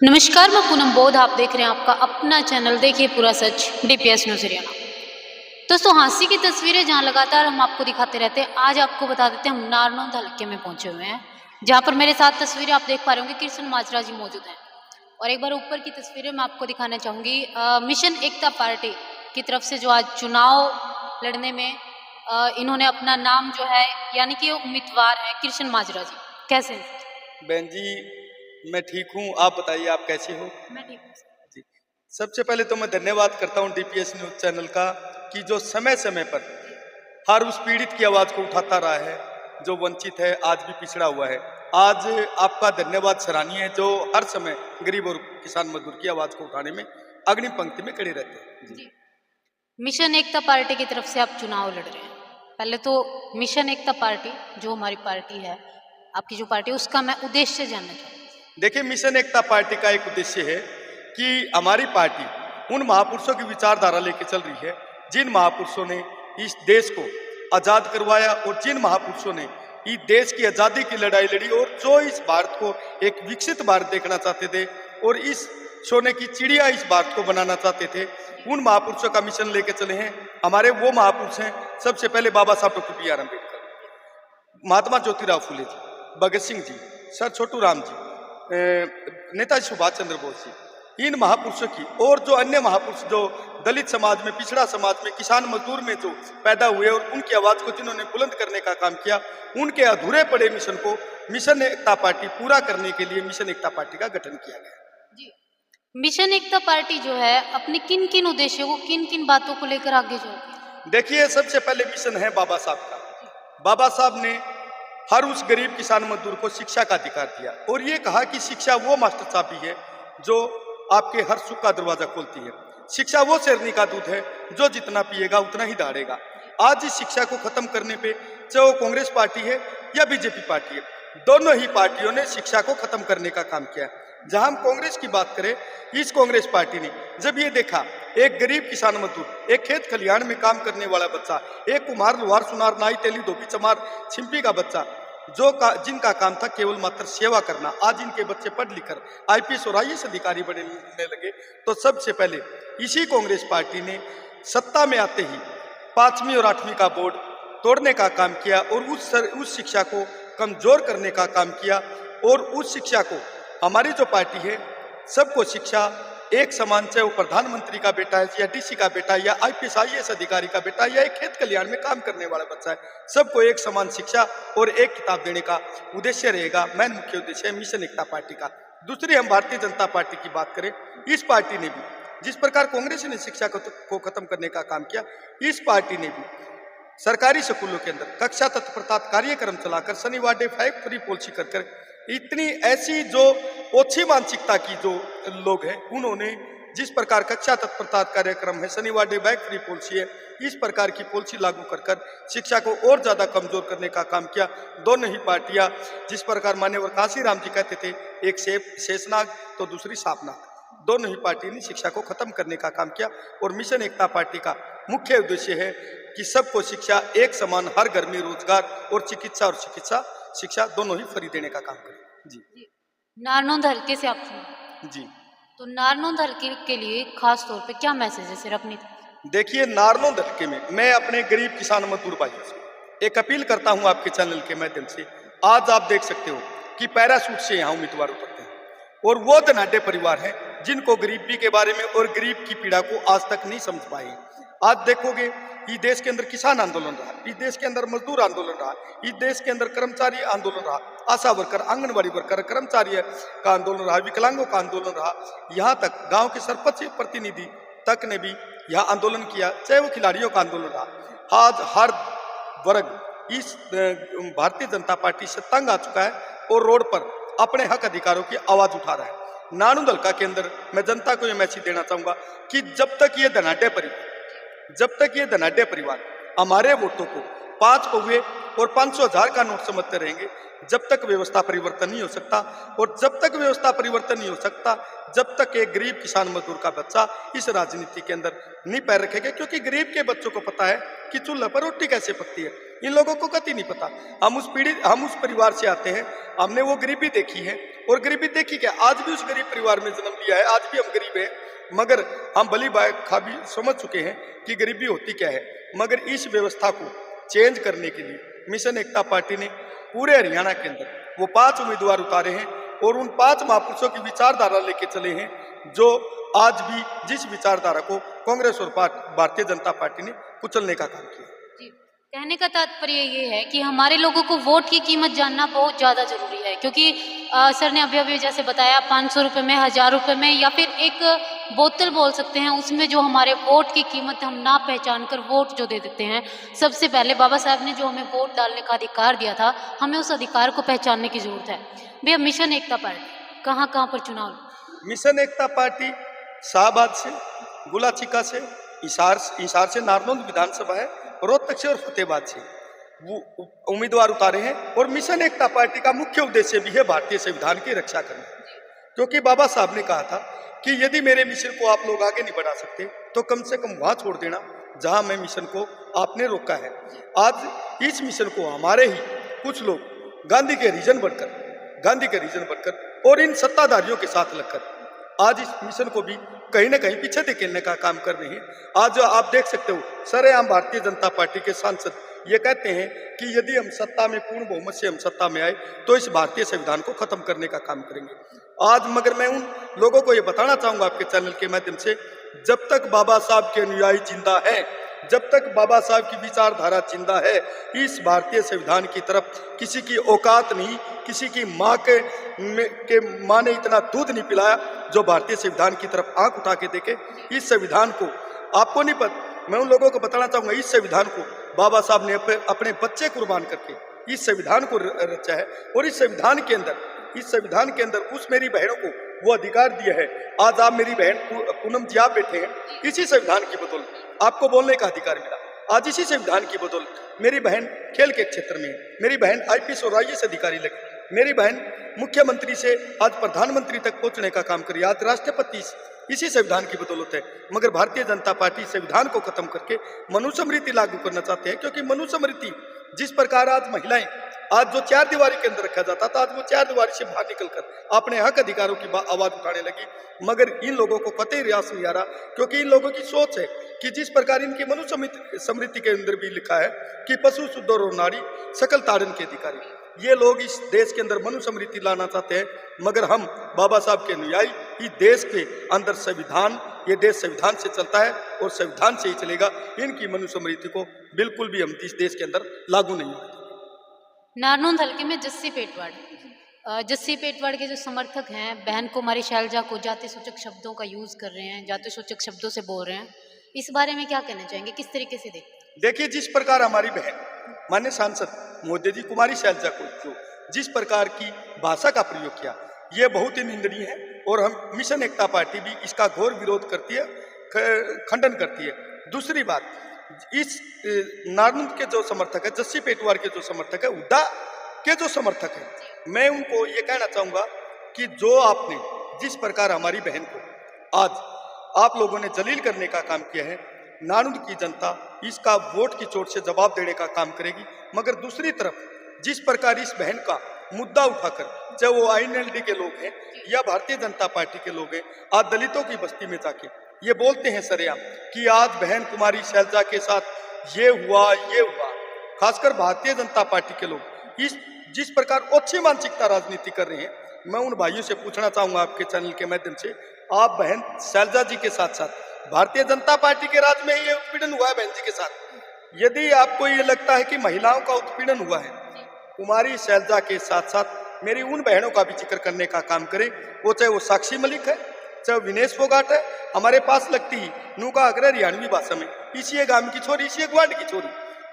नमस्कार, मैं पूनम बोध। आप देख रहे हैं आपका अपना चैनल देखिए पूरा सच डीपीएस न्यूज़ हरियाणा। दोस्तों, हाँसी की तस्वीरें जहां लगातार हम आपको दिखाते रहते हैं, आज आपको बता देते हैं हम नारनौंद हलके में पहुंचे हुए हैं, जहां पर मेरे साथ तस्वीरें आप देख पा रहे होंगे कृष्ण माजरा जी मौजूद हैं। और एक बार ऊपर की तस्वीरें मैं आपको दिखाना चाहूंगी। मिशन एकता पार्टी की तरफ से जो आज चुनाव लड़ने में इन्होंने अपना नाम जो है, यानी कि उम्मीदवार है कृष्ण माजरा जी। कैसे हैं? बहन जी, मैं ठीक हूँ। आप बताइए, आप कैसे हो? मैं ठीक हूँ सर। जी, सबसे पहले तो मैं धन्यवाद करता हूँ डीपीएस न्यूज चैनल का कि जो समय समय पर हर उस पीड़ित की आवाज को उठाता रहा है, जो वंचित है, आज भी पिछड़ा हुआ है। आज आपका धन्यवाद सराहनीय है, जो हर समय गरीब और किसान मजदूर की आवाज को उठाने में अग्नि पंक्ति में खड़े रहते हैं। जी। मिशन एकता पार्टी की तरफ से आप चुनाव लड़ रहे हैं। पहले तो मिशन एकता पार्टी जो हमारी पार्टी है, आपकी जो पार्टी है, उसका मैं उद्देश्य जानना चाहूँगी। देखिए, मिशन एकता पार्टी का एक उद्देश्य है कि हमारी पार्टी उन महापुरुषों की विचारधारा लेके चल रही है जिन महापुरुषों ने इस देश को आजाद करवाया और जिन महापुरुषों ने इस देश की आजादी की लड़ाई लड़ी और जो इस भारत को एक विकसित भारत देखना चाहते थे और इस सोने की चिड़िया इस भारत को बनाना चाहते थे, उन महापुरुषों का मिशन लेके चले हैं। हमारे वो महापुरुष हैं, सबसे पहले Baba Saheb doctor B R Ambedkar, Mahatma Jyotirao Phule ji, Bhagat Singh ji, sir Chhotu Ram ji, Netaji Subhash Chandra Bose ji, इन महापुरुषों की और जो अन्य महापुरुष जो दलित समाज में, पिछड़ा समाज में, किसान मजदूर में जो पैदा हुए और उनकी आवाज को जिन्होंने बुलंद करने का काम किया, उनके अधूरे पड़े मिशन को मिशन एकता पार्टी पूरा करने के लिए मिशन एकता पार्टी का गठन किया गया। जी, मिशन एकता पार्टी जो है अपने किन किन उद्देश्यों को, किन किन बातों को लेकर आगे जो है? देखिए, सबसे पहले मिशन है बाबा साहब का। बाबा साहब ने हर उस गरीब किसान मजदूर को शिक्षा का अधिकार दिया और ये कहा कि शिक्षा वो मास्टर चाबी है जो आपके हर सुख का दरवाजा खोलती है। शिक्षा वो शेरनी का दूध है जो जितना पिएगा उतना ही दौड़ेगा। आज इस शिक्षा को खत्म करने पे, चाहे वो कांग्रेस पार्टी है या बीजेपी पार्टी है, दोनों ही पार्टियों ने शिक्षा को खत्म करने का काम किया। जहां हम कांग्रेस की बात करें, इस कांग्रेस पार्टी ने जब ये देखा एक गरीब किसान मजदूर, एक खेत खलिहान में काम करने वाला बच्चा, एक कुम्हार, लोहार, सुनार, नाई, तेली, धोबी, चमार, छिंपी का बच्चा, जिनका काम था केवल मात्र सेवा करना, आज इनके बच्चे पढ़ लिखकर आईपीएस और आईएएस अधिकारी बनने लगे। तो सबसे पहले इसी कांग्रेस पार्टी ने सत्ता में आते ही 5वीं और 8वीं का बोर्ड तोड़ने का काम किया और उस शिक्षा को कमजोर करने का काम किया और उस शिक्षा को, हमारी जो पार्टी है, सबको शिक्षा एक समान, चाहे वो प्रधानमंत्री का बेटा है या डीसी का बेटा या आईपीएस आईएएस अधिकारी का बेटा या एक खेत कल्याण में काम करने वाला बच्चा है, सबको एक समान शिक्षा और एक किताब देने का उद्देश्य रहेगा। मेन मुख्य उद्देश्य है मिशन एकता पार्टी का। दूसरी, हम भारतीय जनता पार्टी की बात करें, इस पार्टी ने भी जिस प्रकार कांग्रेस ने शिक्षा को खत्म करने का काम किया, इस पार्टी ने भी सरकारी स्कूलों के अंदर कक्षा तत्परता कार्यक्रम चलाकर, शनिवार डे 5 फ्री पॉलिसी कर इतनी ऐसी जो ओछी मानसिकता की जो लोग हैं, उन्होंने जिस प्रकार कक्षा तत्परता कार्यक्रम है, शनिवार डे बैक फ्री पॉलिसी है, इस प्रकार की पॉलिसी लागू कर शिक्षा को और ज्यादा कमजोर करने का काम किया। दोनों ही पार्टियां, जिस प्रकार मान्यवर काशीराम जी कहते थे, एक शेषनाग तो दूसरी सांपनाग, दोनों ही पार्टी ने शिक्षा को खत्म करने का काम किया। और मिशन एकता पार्टी का मुख्य उद्देश्य है कि सबको शिक्षा एक समान, हर घर में रोजगार और चिकित्सा शिक्षा दोनों ही फ्री देने का काम करें। जी। नारनौंद हल्के से आप सुनो। जी, तो नारनौंद हल्के के लिए खास तौर पे क्या मैसेज है? सिर्फ अपनी देखिए, नारनौंद हल्के में मैं अपने गरीब किसान मजदूर भाइयों से एक अपील करता हूं आपके चैनल के माध्यम से। आज आप देख सकते हो कि पैराशूट से यहाँ उम्मीदवार उतरते हैं और वो धनाढ्य परिवार है जिनको गरीबी के बारे में और गरीब की पीड़ा को आज तक नहीं समझ पाए। आज देखोगे, इस देश के अंदर किसान आंदोलन रहा, इस देश के अंदर मजदूर आंदोलन रहा, इस देश के अंदर कर्मचारी आंदोलन रहा, आशा वर्कर, आंगनबाड़ी वर्कर, कर्मचारी का आंदोलन रहा, विकलांगों का आंदोलन रहा, यहाँ तक गांव के सरपंच प्रतिनिधि तक ने भी यहाँ आंदोलन किया, चाहे वो खिलाड़ियों का आंदोलन रहा। आज हर वर्ग इस भारतीय जनता पार्टी से तंग आ चुका है और रोड पर अपने हक अधिकारों की आवाज उठा रहा है। नारनौंद हल्का के अंदर मैं जनता को यह मैसेज देना चाहूंगा कि जब तक ये धनाढ्य परिवार हमारे वोटों को 5 कौवे और 500,000 का नोट समझते रहेंगे, जब तक व्यवस्था परिवर्तन नहीं हो सकता। और जब तक व्यवस्था परिवर्तन नहीं हो सकता, जब तक एक गरीब किसान मजदूर का बच्चा इस राजनीति के अंदर नहीं पैर रखेगा, क्योंकि गरीब के बच्चों को पता है कि चूल्हा पर रोटी कैसे पकती है। इन लोगों को कति नहीं पता। हम उस परिवार से आते हैं, हमने वो गरीबी देखी है। और गरीबी देखी क्या, आज भी उस गरीब परिवार में जन्म लिया है, आज भी हम गरीब हैं, मगर हम भली खाबी समझ चुके हैं कि गरीबी होती क्या है। मगर इस व्यवस्था को चेंज करने के लिए मिशन एकता पार्टी ने पूरे हरियाणा के अंदर वो 5 उम्मीदवार उतारे हैं और उन 5 महापुरुषों की विचारधारा लेके चले हैं, जो आज भी जिस विचारधारा को कांग्रेस और भारतीय जनता पार्टी ने कुचलने का काम किया। जी, कहने का तात्पर्य ये है कि हमारे लोगों को वोट की कीमत जानना बहुत ज़्यादा जरूरी है, क्योंकि सर ने अभी जैसे बताया 500 रुपये में, 1000 रुपये में, या फिर एक बोतल बोल सकते हैं, उसमें जो हमारे वोट की कीमत हम ना पहचान कर वोट जो दे देते हैं। सबसे पहले बाबा साहब ने जो हमें वोट डालने का अधिकार दिया था, हमें उस अधिकार को पहचानने की जरूरत है। भैया, मिशन एकता पार्टी कहाँ कहाँ पर चुनाव? मिशन एकता पार्टी शाहबाद से, गुलाचिका से, हिसार से नारनौंद विधानसभा है, रोहतक से और फतेहाबाद से वो उम्मीदवार उतारे हैं। और मिशन एकता पार्टी का मुख्य उद्देश्य भी है भारतीय संविधान की रक्षा करना, क्योंकि बाबा साहब ने कहा था कि यदि मेरे मिशन को आप लोग आगे नहीं बढ़ा सकते तो कम से कम वहां छोड़ देना जहां मैं मिशन को आपने रोका है। आज इस मिशन को हमारे ही कुछ लोग गांधी के रीजन बनकर और इन सत्ताधारियों के साथ लगकर आज इस मिशन को भी कहीं ना कहीं पीछे धकेलने का काम कर रहे हैं। आज आप देख सकते हो, सरेआम भारतीय जनता पार्टी के सांसद ये कहते हैं कि यदि हम सत्ता में पूर्ण बहुमत से हम सत्ता में आए तो इस भारतीय संविधान को खत्म करने का काम करेंगे। आज मगर मैं उन लोगों को ये बताना चाहूंगा आपके चैनल के माध्यम से, जब तक बाबा साहब के अनुयायी जिंदा है, जब तक बाबा साहब की विचारधारा जिंदा है, इस भारतीय संविधान की तरफ किसी की औकात नहीं, किसी की माँ के माँ ने इतना दूध नहीं पिलाया जो भारतीय संविधान की तरफ आंख उठा के देखे। इस संविधान को आपको नहीं पता, मैं उन लोगों को बताना चाहूंगा, इस संविधान को बाबा साहब ने अपने बच्चे कुर्बान करके इस संविधान को रचा है। और इस संविधान के अंदर उस मेरी बहनों को वो अधिकार दिया है। आज आप मेरी बहन पूनम जी आप बैठे हैं, इसी संविधान की बदौलत आपको बोलने का अधिकार मिला। आज इसी संविधान की बदौलत मेरी बहन खेल के क्षेत्र में है, मेरी बहन IPS और IAS अधिकारी लगी, मेरी बहन मुख्यमंत्री से आज प्रधानमंत्री तक पहुंचने का काम करी, आज राष्ट्रपति इसी संविधान की बदौलत है। मगर भारतीय जनता पार्टी संविधान को खत्म करके मनुस्मृति लागू करना चाहते हैं, क्योंकि मनुस्मृति जिस प्रकार आज महिलाएं आज जो 4 दीवारी के अंदर रखा जाता था, आज वो 4 दीवारी से बाहर निकलकर अपने हक अधिकारों की आवाज उठाने लगी। मगर इन लोगों को कतई रियास नहीं आ रहा, क्योंकि इन लोगों की सोच है कि जिस प्रकार इनकी मनुस्मृति के अंदर भी लिखा है कि पशु शुद्ध और नारी सकल ताड़न के अधिकारी, ये लोग इस देश के अंदर मनुस्मृति लाना चाहते हैं। मगर हम बाबा साहब के अनुयायी इस देश के अंदर संविधान, ये देश संविधान से चलता है और संविधान से ही चलेगा। इनकी मनुस्मृति को बिल्कुल भी हम इस देश के अंदर लागू नहीं होगा। नारनौंद हल्के में जस्सी पेटवाड़ के जो समर्थक हैं, बहन कुमारी शैलजा को जाति सूचक शब्दों का यूज कर रहे हैं, जाति सूचक शब्दों से बोल रहे हैं, इस बारे में क्या कहना चाहेंगे, किस तरीके से देखिए, जिस प्रकार हमारी बहन माननीय सांसद मोदी जी कुमारी शैलजा को जो जिस प्रकार की भाषा का प्रयोग किया, ये बहुत ही निंदनीय है। और हम मिशन एकता पार्टी भी इसका घोर विरोध करती है, खंडन करती है। दूसरी बात, इस नारनौंद के जो समर्थक है, जस्सी पेटवाड़ के जो समर्थक है, हुड्डा के जो समर्थक है, मैं उनको ये कहना चाहूंगा कि जो आपने जिस प्रकार हमारी बहन को आज आप लोगों ने जलील करने का काम किया है, नारनौंद की जनता इसका वोट की चोट से जवाब देने का काम करेगी। मगर दूसरी तरफ जिस प्रकार इस बहन का मुद्दा उठाकर, चाहे वो INLD के लोग हैं या भारतीय जनता पार्टी के लोग हैं, आज दलितों की बस्ती में जाके ये बोलते हैं सरेआम कि आज बहन कुमारी शैलजा के साथ ये हुआ, खासकर भारतीय जनता पार्टी के लोग इस जिस प्रकार ओछी मानसिकता राजनीति कर रहे हैं, मैं उन भाइयों से पूछना चाहूंगा आपके चैनल के माध्यम से, आप बहन शैलजा जी के साथ साथ भारतीय जनता पार्टी के राज में ये उत्पीड़न हुआ है बहन जी के साथ, यदि आपको ये लगता है कि महिलाओं का उत्पीड़न हुआ है, कुमारी शैलजा के साथ साथ मेरी उन बहनों का भी जिक्र करने का काम करें, वो चाहे वो साक्षी मलिक है, चाहे विनेश फोगाट है, हमारे पास लगती ही नू का अग्र हरियाणवी भाषा में इसी गांव की छोरी, इसी ग्वांड की छोरी,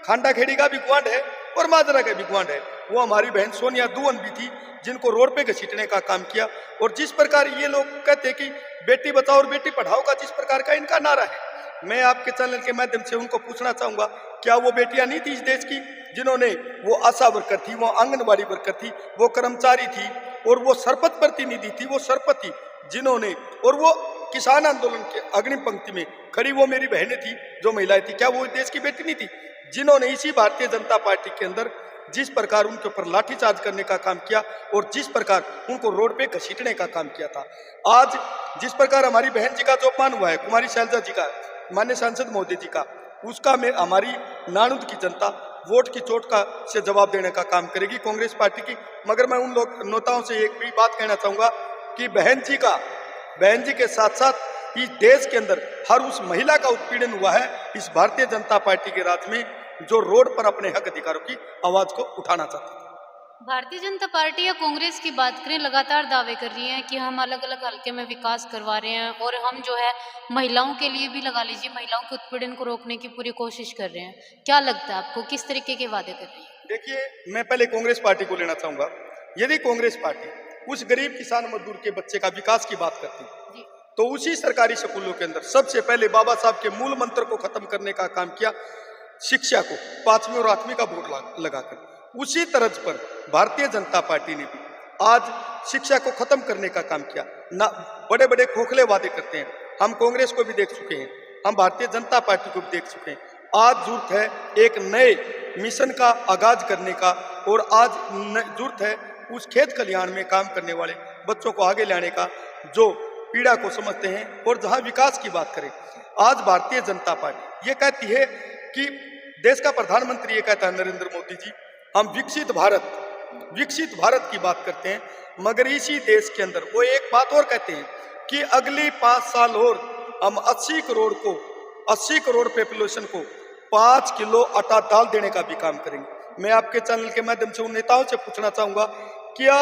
खांडा खेड़ी का भी ग्वांड है और माजरा का भी ग्वांड है, वो हमारी बहन सोनिया दुवन भी थी, जिनको रोड पे घसीटने का काम किया। और जिस प्रकार ये लोग कहते हैं कि बेटी बचाओ और बेटी पढ़ाओ का जिस प्रकार का इनका नारा है, मैं आपके चैनल के माध्यम से उनको पूछना चाहूंगा, क्या वो बेटियां नहीं थी इस देश की जिन्होंने, वो आशा वर्कर थी, वो आंगनबाड़ी वर्कर थी, वो कर्मचारी थी, और वो सरपंच प्रतिनिधि थी, वो सरपंच थी जिन्होंने, और वो किसान आंदोलन के अग्रिम पंक्ति में खड़ी वो मेरी बहनें थी जो महिलाएं थी, क्या वो देश की बेटी नहीं थी जिन्होंने इसी भारतीय जनता पार्टी के अंदर जिस प्रकार उनके ऊपर लाठीचार्ज करने का काम किया और जिस प्रकार उनको रोड पे घसीटने का काम किया था। आज जिस प्रकार हमारी बहन जी का जो अपमान हुआ है, कुमारी शैलजा जी का, माननीय सांसद महोदय जी का, उसका में हमारी नानुद की जनता वोट की चोट का से जवाब देने का काम करेगी कांग्रेस पार्टी की। मगर मैं उन लोग नेताओं से एक भी बात कहना चाहूंगा कि बहन जी के साथ साथ इस देश के अंदर हर उस महिला का उत्पीड़न हुआ है इस भारतीय जनता पार्टी के राज में, जो रोड पर अपने हक अधिकारों की आवाज को उठाना चाहती है। भारतीय जनता पार्टी या कांग्रेस की बात करें, लगातार दावे कर रही है कि हम अलग अलग हलके में विकास करवा रहे हैं और हम जो है महिलाओं के लिए भी लगा लीजिए, महिलाओं के उत्पीड़न को रोकने की पूरी कोशिश कर रहे हैं। क्या लगता है आपको, किस तरीके के वादे कर रही है? देखिए, मैं पहले कांग्रेस पार्टी को लेना चाहूंगा। यदि कांग्रेस पार्टी उस गरीब किसान मजदूर के बच्चे का विकास की बात करती तो उसी सरकारी स्कूलों के अंदर सबसे पहले बाबा साहब के मूल मंत्र को खत्म करने का काम किया, शिक्षा को 5वीं और 8वीं का बोर्ड लगाकर। उसी तर्ज पर भारतीय जनता पार्टी ने भी आज शिक्षा को खत्म करने का काम किया। ना बड़े बड़े खोखले वादे करते हैं, हम कांग्रेस को भी देख चुके हैं, हम भारतीय जनता पार्टी को भी देख चुके हैं। आज जरूरत है एक नए मिशन का आगाज करने का, और आज जरूरत है उस खेत खलिहान में काम करने वाले बच्चों को आगे लाने का जो पीड़ा को समझते हैं। और जहां विकास की बात करें, आज भारतीय जनता पार्टी ये कहती है कि देश का प्रधानमंत्री ये कहता है नरेंद्र मोदी जी, हम विकसित भारत की बात करते हैं, मगर इसी देश के अंदर वो एक बात और कहते हैं कि अगली 5 साल और हम 80 करोड़ पॉपुलेशन को 5 किलो आटा दाल देने का भी काम करेंगे। मैं आपके चैनल के माध्यम से उन नेताओं से पूछना चाहूंगा, क्या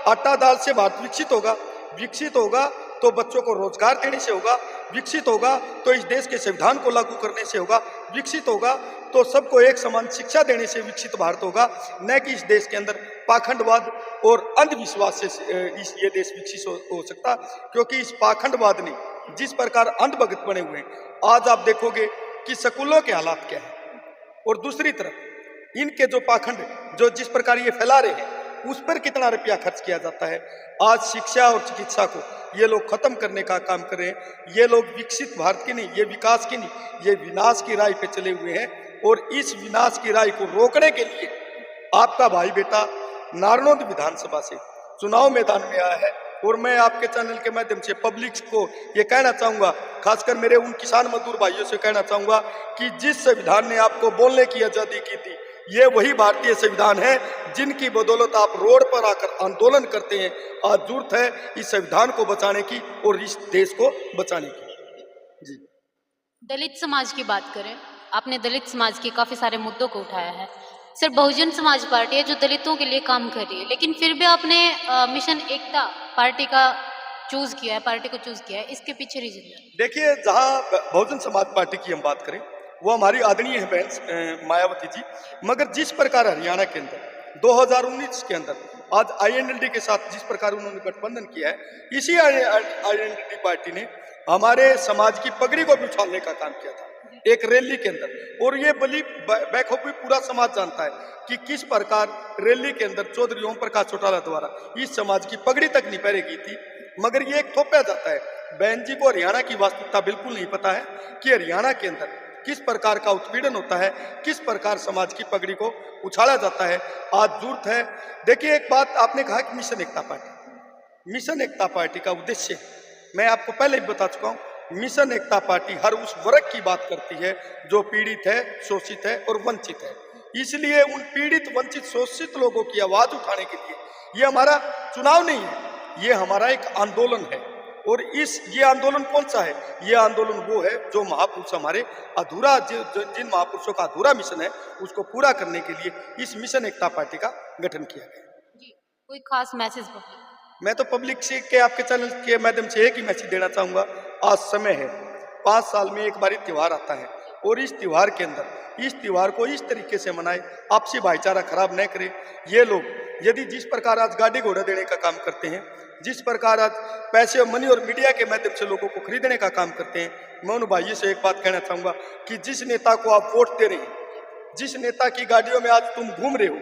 आटा दाल से भारत विकसित होगा? विकसित होगा तो बच्चों को रोजगार देने से होगा, विकसित होगा तो इस देश के संविधान को लागू करने से होगा, विकसित होगा तो सबको एक समान शिक्षा देने से विकसित भारत होगा, न कि इस देश के अंदर पाखंडवाद और अंधविश्वास से ये देश विकसित हो सकता। क्योंकि इस पाखंडवाद ने जिस प्रकार अंधभगत बने हुए हैं, आज आप देखोगे कि स्कूलों के हालात क्या है, और दूसरी तरफ इनके जो पाखंड जो जिस प्रकार ये फैला रहे हैं उस पर कितना रुपया खर्च किया जाता है। आज शिक्षा और चिकित्सा को ये लोग खत्म करने का काम कर रहे हैं। ये लोग विकसित भारत की नहीं, ये विकास की नहीं, ये विनाश की राह पे चले हुए हैं। और इस विनाश की राह को रोकने के लिए आपका भाई बेटा नारनौंद विधानसभा से चुनाव मैदान में आया है। और मैं आपके चैनल के माध्यम से पब्लिक को ये कहना चाहूंगा, खासकर मेरे उन किसान मजदूर भाइयों से कहना चाहूंगा कि जिस संविधान ने आपको बोलने की आजादी की थी, ये वही भारतीय संविधान है जिनकी बदौलत आप रोड पर आकर आंदोलन करते हैं। आज जरूरत है इस संविधान को बचाने की और इस देश को बचाने की। जी, दलित समाज की बात करें, आपने दलित समाज के काफी सारे मुद्दों को उठाया है। सिर्फ बहुजन समाज पार्टी है जो दलितों के लिए काम कर रही है, लेकिन फिर भी आपने मिशन एकता पार्टी का चूज किया है, पार्टी को चूज किया है, इसके पीछे रीजन है? देखिए, जहां बहुजन समाज पार्टी की हम बात करें वो हमारी आदरणीय है बहन मायावती जी, मगर जिस प्रकार हरियाणा के अंदर 2019 के अंदर आज आईएनएलडी के साथ जिस प्रकार उन्होंने गठबंधन किया है, इसी आईएनएलडी पार्टी ने हमारे समाज की पगड़ी को भी उछालने का काम किया था एक रैली के अंदर। और ये बली बैखूबी पूरा समाज जानता है कि किस प्रकार रैली के अंदर चौधरी ओम प्रकाश चौटाला द्वारा इस समाज की पगड़ी तक नहीं पहने गई थी। मगर ये एक थोपा जाता है। बहन जी को हरियाणा की वास्तविकता बिल्कुल नहीं पता है कि हरियाणा के अंदर किस प्रकार का उत्पीड़न होता है, किस प्रकार समाज की पगड़ी को उछाला जाता है। आज जरूरत है, देखिए एक बात आपने कहा कि मिशन एकता पार्टी का उद्देश्य मैं आपको पहले ही बता चुका हूं। मिशन एकता पार्टी हर उस वर्ग की बात करती है जो पीड़ित है, शोषित है और वंचित है। इसलिए उन पीड़ित, वंचित, शोषित लोगों की आवाज उठाने के लिए ये हमारा चुनाव नहीं है, ये हमारा एक आंदोलन है। और ये आंदोलन कौन सा है? ये आंदोलन वो है जो महापुरुष हमारे अधूरा, जिन महापुरुषों का अधूरा मिशन है उसको पूरा करने के लिए इस मिशन एकता पार्टी का गठन किया गया। जी, कोई खास मैसेज पब्लिक? मैं तो पब्लिक से के आपके चैनल के माध्यम से एक ही मैसेज देना चाहूंगा। आज समय है, 5 साल में एक बार त्योहार आता है और इस त्योहार के अंदर इस त्योहार को इस तरीके से मनाए, आपसी भाईचारा खराब न करे। ये लोग यदि जिस प्रकार आज गाड़ी घोड़ा देने का काम करते हैं, जिस प्रकार आज पैसे मनी और मीडिया के माध्यम से लोगों को खरीदने का काम करते हैं, मैं उन भाइयों से एक बात कहना चाहूंगा कि जिस नेता को आप वोट दे रहे हैं, जिस नेता की गाड़ियों में आज तुम घूम रहे हो,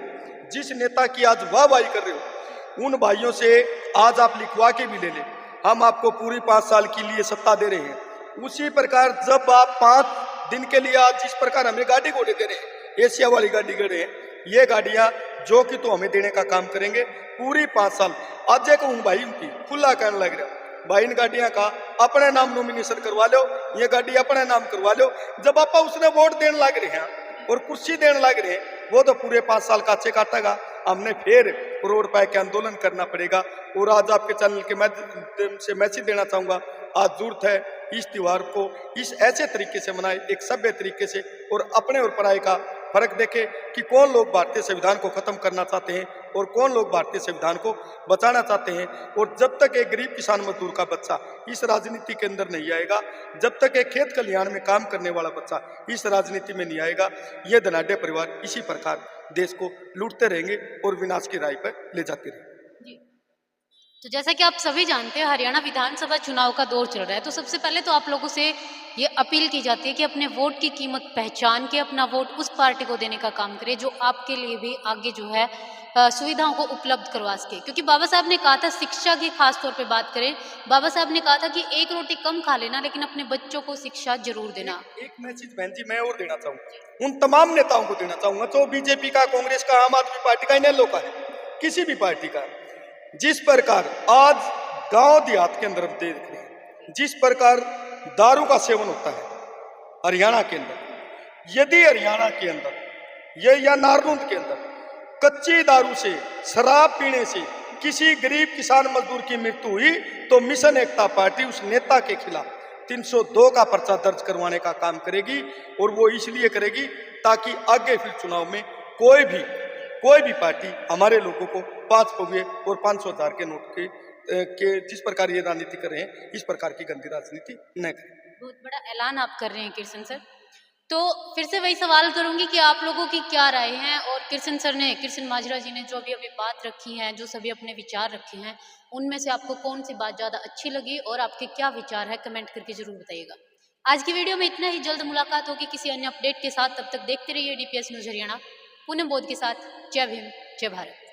जिस नेता की आज वाहवाही कर रहे हो, उन भाइयों से आज आप लिखवा के भी ले लें, हम आपको पूरी 5 साल के लिए सत्ता दे रहे हैं। उसी प्रकार जब आप 5 दिन के लिए आज जिस प्रकार हमें गाड़ी घोड़े दे रहे हैं, एशिया वाली गाड़ी दे रहे हैं, ये गाड़ियां जो कि तो हमें देने का काम करेंगे पूरी 5 साल। आज एक उन भाई उनकी खुला कहने लग रहा, भाई इन गाड़ियां का अपने नाम नॉमिनेशन करवा लो, ये गाड़ी अपने नाम करवा लो। जब आप उसने वोट देने लग रहे हैं और कुर्सी देने लग रहे हैं, वो तो पूरे 5 साल का अच्छे काटेगा, हमने फिर रोड पर के आंदोलन करना पड़ेगा। और आज आपके चैनल के माध्यम से मैसेज देना चाहूंगा, आज जरूरत है इस त्योहार को इस ऐसे तरीके से मनाए, एक सभ्य तरीके से, और अपने और पराये का फर्क देखे कि कौन लोग भारतीय संविधान को खत्म करना चाहते हैं और कौन लोग भारतीय संविधान को बचाना चाहते हैं। और जब तक एक गरीब किसान मजदूर का बच्चा इस राजनीति के अंदर नहीं आएगा, जब तक एक खेत खलिहान में काम करने वाला बच्चा इस राजनीति में नहीं आएगा, ये धनाढ़ परिवार इसी प्रकार देश को लूटते रहेंगे और विनाश की राह पर ले जाते रहेंगे। तो जैसा कि आप सभी जानते हैं, हरियाणा विधानसभा चुनाव का दौर चल रहा है। तो सबसे पहले तो आप लोगों से ये अपील की जाती है कि अपने वोट की कीमत पहचान के अपना वोट उस पार्टी को देने का काम करें जो आपके लिए भी आगे जो है सुविधाओं को उपलब्ध करवा सके। क्योंकि बाबा साहब ने कहा था, शिक्षा की खास तौर पे बात करें, बाबा साहब ने कहा था कि एक रोटी कम खा लेना लेकिन अपने बच्चों को शिक्षा जरूर देना। एक मैसेज बहन जी मैं और देना चाहूंगा, उन तमाम नेताओं को देना चाहूंगा जो बीजेपी का, कांग्रेस का, आम आदमी पार्टी का, इनेलो का है, किसी भी पार्टी का। जिस प्रकार आज गांव देहात के अंदर हम देख रहे हैं, जिस प्रकार दारू का सेवन होता है हरियाणा के अंदर, यदि हरियाणा के अंदर ये या नारनौंद के अंदर कच्ची दारू से, शराब पीने से किसी गरीब किसान मजदूर की मृत्यु हुई तो मिशन एकता पार्टी उस नेता के खिलाफ 302 का पर्चा दर्ज करवाने का काम करेगी। और वो इसलिए करेगी ताकि आगे फिर चुनाव में कोई भी पार्टी हमारे लोगों को 5 पौवे और 500,000 के नोट के जिस प्रकार ये राजनीति कर रहे हैं, इस प्रकार की गंदी राजनीति न करें। बहुत बड़ा ऐलान आप कर रहे हैं कृष्ण सर। तो फिर से वही सवाल करूंगी कि आप लोगों की क्या राय है, और कृष्ण सर ने, कृष्ण माजरा जी ने जो अभी बात रखी है, जो सभी अपने विचार रखे हैं, उनमें से आपको कौन सी बात ज़्यादा अच्छी लगी और आपके क्या विचार है, कमेंट करके जरूर बताइएगा। आज की वीडियो में इतना ही। जल्द मुलाकात होगी किसी अन्य अपडेट के साथ। तब तक देखते रहिए DPS न्यूज़ हरियाणा। पूनम बोध के साथ। जय भीम, जय भारत।